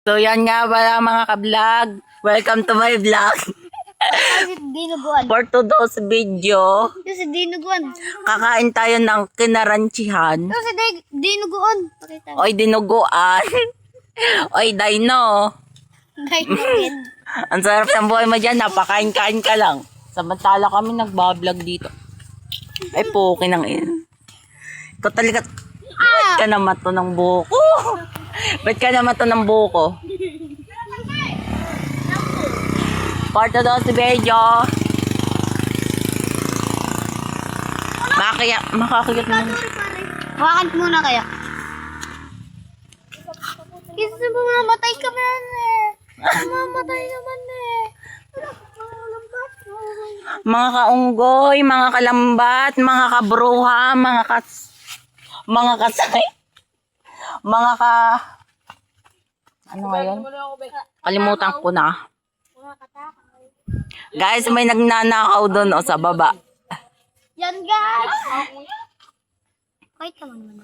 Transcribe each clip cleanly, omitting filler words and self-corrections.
So yan nga pala mga ka-vlog. Welcome to my vlog. Dinuguan. For today's video, Ito si Dinuguan. kakain tayo ng kinaranchihan. Ito si Dinuguan. Pakita. Oy, dinuguan. Oy, dino. Dinuguan. Ang sarap ng buhay mo dyan. Napakain-kain ka lang. Samantala kami nagbablog dito. Ay, pukin ang in. Ikaw talaga. Ba't ka naman to ng buko? Ba't ka naman to ng buko? For today's video. Makakayat mo. Hawakan muna kaya. Kasi mamatay ka man eh. Mamatay naman eh. Mga kaunggoy, mga kalambat, mga kabruha, mga kasay, ano ngayon? Kalimutan ko na. Guys, may nagnanakaw doon o sa baba. Yan guys. Wait naman.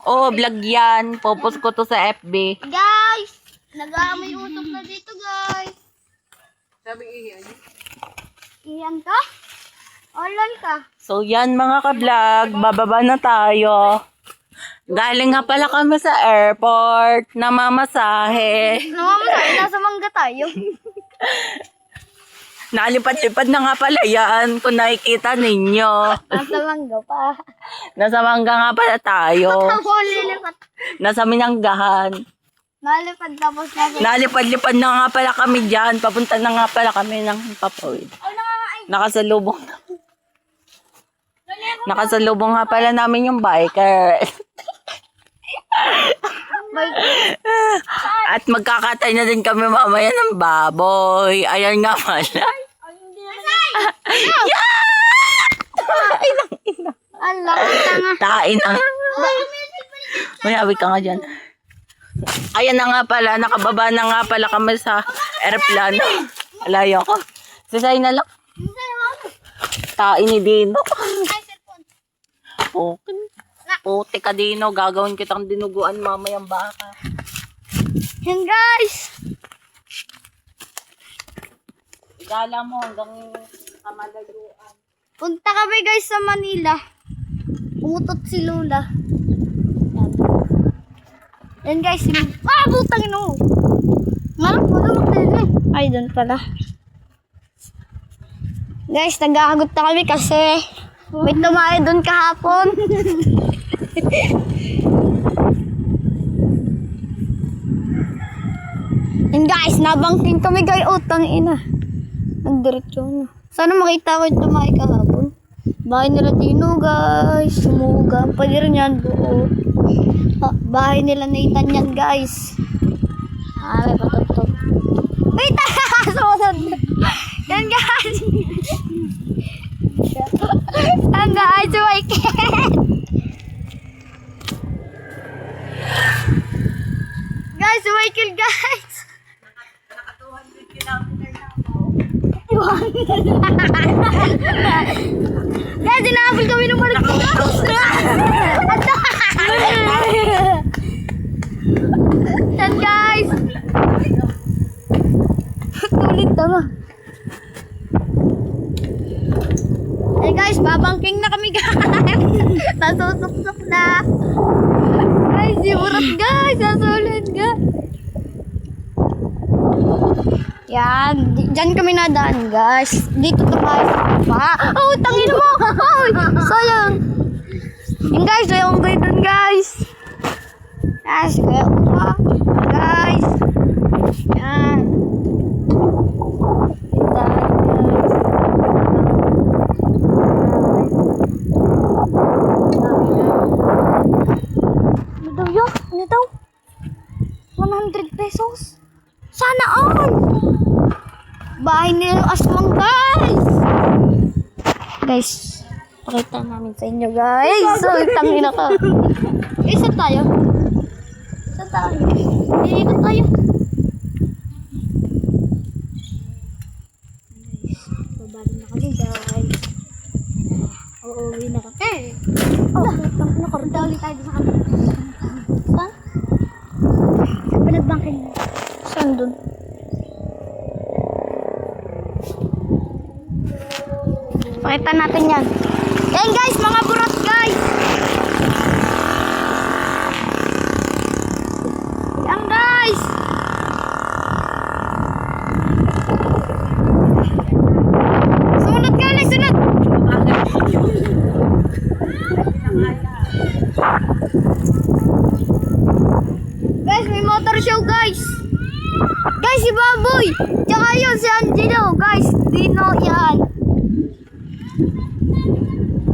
Oh, vlog yan. Popost ko to sa FB. Guys. Nag-aamoy usok na dito guys. Sabi iyan. Iyan ka? Olan ka? So yan mga ka-vlog, bababa na tayo. Galing nga pala kami sa airport, namamasahe. Namamasay, nasa mangga tayo. Nalipad-lipad na nga pala yan, kung nakikita ninyo. Nasa mangga pa. Nasa Mangga nga pala tayo. Ako lilipat. Nasa Minanggahan. Nalipad tapos nasa... Nalipad-lipad na nga pala kami dyan. Papunta na nga pala kami ng Papawid. Nakasalubong na. Nakasalubong nga pala namin yung biker. At magkakatay na din kami mamaya ng baboy. Ayan nga pala. Ala, tanga. Tain ang... Mayawi ka nga dyan. Ayan na nga pala. Nakababa na nga pala kami sa aeroplano. Alayo ko. Sisay na lang. Tain ni Dino. Okay. Puti ka Dino. Gagawin kitang dinuguan mamayang baka. Yan guys. Igala mo hanggang kamalayuan. Punta kami guys sa Manila. Umutot si Lola. Yan. Yan guys. Butang ino. Ay, doon pala. Guys, nag-aagot na kami kasi may tumayo doon kahapon. And guys, nabangking kami guys. Utang ina. Nagdiretso na. Sana makita ko yung tumayo kahapon. Bahay nila Dino guys. Sumuga. Pwede rin yan buo. Bahay nila Nathan yan guys. May patutog. Wait! Sumunod. Yan guys. Ang guys, Michael. Guys, Michael guys. Guys, dinapil kami ng balik. Yan guys. Tulit tama. Hey guys, babangking na kami guys. Nasusuksok na. Guys, simurat guys. Nasulit guys. Yan. Diyan kami nadaan guys. Dito tayo sa pa. Oh, tangin mo. Oh, sayang. Yan guys, sayang kayo dun guys. Guys, kaya pa. Guys. Yan. Ano daw? 100 pesos? Sana all! Bahay nila aswang guys! Guys, pakita namin sa inyo guys. So, tangina ka. Isa tayo. Isa tayo. Dito tayo. Guys, babalik na kami guys. Uuwi na kami. Oh, nakardali tayo sa kanila. Saan? Nabangkin mo. Saan dun? Pakita natin yan. Yan guys, mga burot guys. Yan guys. Sunod ka ulit, sunod. Guys, may motor show guys. Guys, si Baboy. Tsaka yun, si Angelo. Guys, Dino, yan.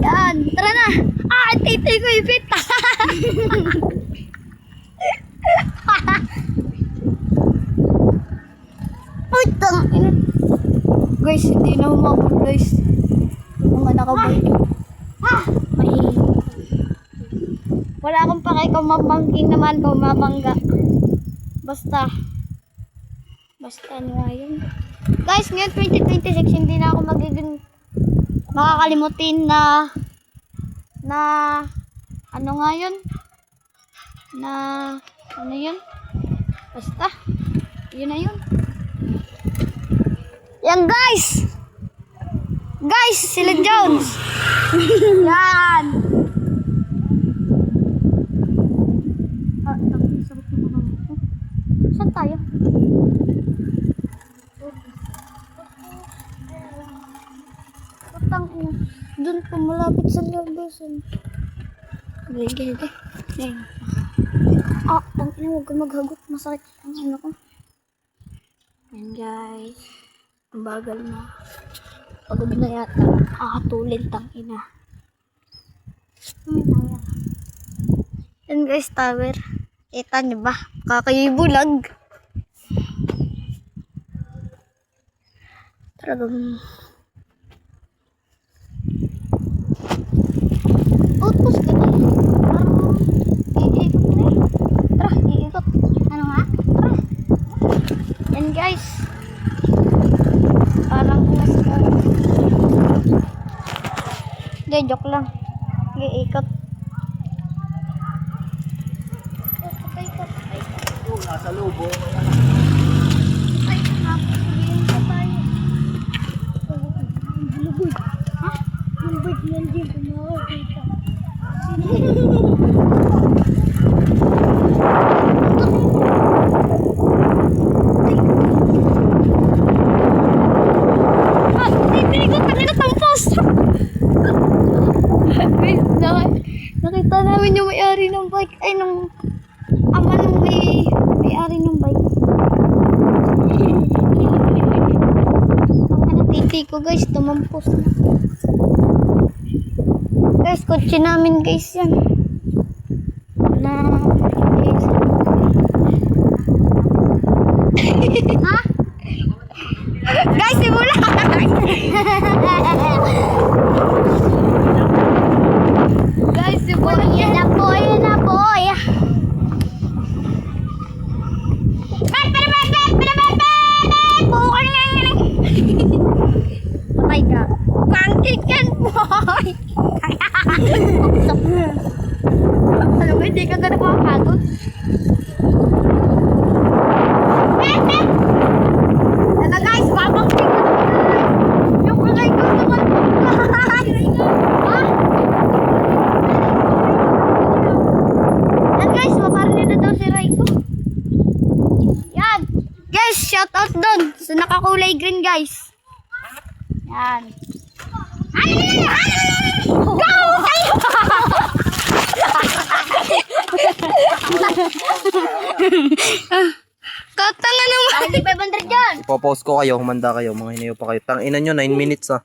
Yan, tara na. Ah, titi ko ipit. Uy, tangin. Guys, hindi na humabot guys. Mga nakaboy. May... Wala akong pake kung mabangking naman kung mabangga. Basta ano nga yun. Guys, ngayon 2026 hindi na ako magiging makakalimutin na ano nga yun? Na ano yun? Basta yun na yun. Yan guys! Guys, sila Jones! Yan! Saan tayo? Utang ina. Doon po malapit sa labasan. Gigi. Yan. Ah, tang ina, huwag ka maghagot. Masakit ang ano ko. Yan guys. Ang bagal na. Pagod na yata. Kakatulin tang ina. Yan guys, tower. Kita niyo ba? Kakaibulag. Talagang outpost ka na. Iikot na eh. Tara, iikot. Ano nga? Tara. Yan guys. Parang nasa... Hindi, joke lang. Iikot. Nasa lubo. Ay, nakapagsabihin pa tayo. Bulubog. Ha? Yung bird nandiyan, kumakakita. Ah, hindi ko kanina tampos. Nakita namin yung may-ari ng bike. Ay, nung ama nung may-ari ng bike. Ang titi ko guys, tumampos na. Guys, kotse namin guys yan. Na... Ha? Guys, simula! Guys, simula! Yan na po, yan na po! Patay ka. Pancake yan, boy! Alam mo, hindi ka ganun makakagod. Ano guys, babangking ko naman. Yung kulay ko naman. Ha? Yan guys, maparili na daw si Raiko. Yan. Guys, shout out doon sa nakakulay green guys. Yan. Go! Katanga naman. Hindi 500 dyan. Ipopost ko kayo, humanda kayo, mga hinayo pa kayo. Tang ina nyo, 9 minutes ah.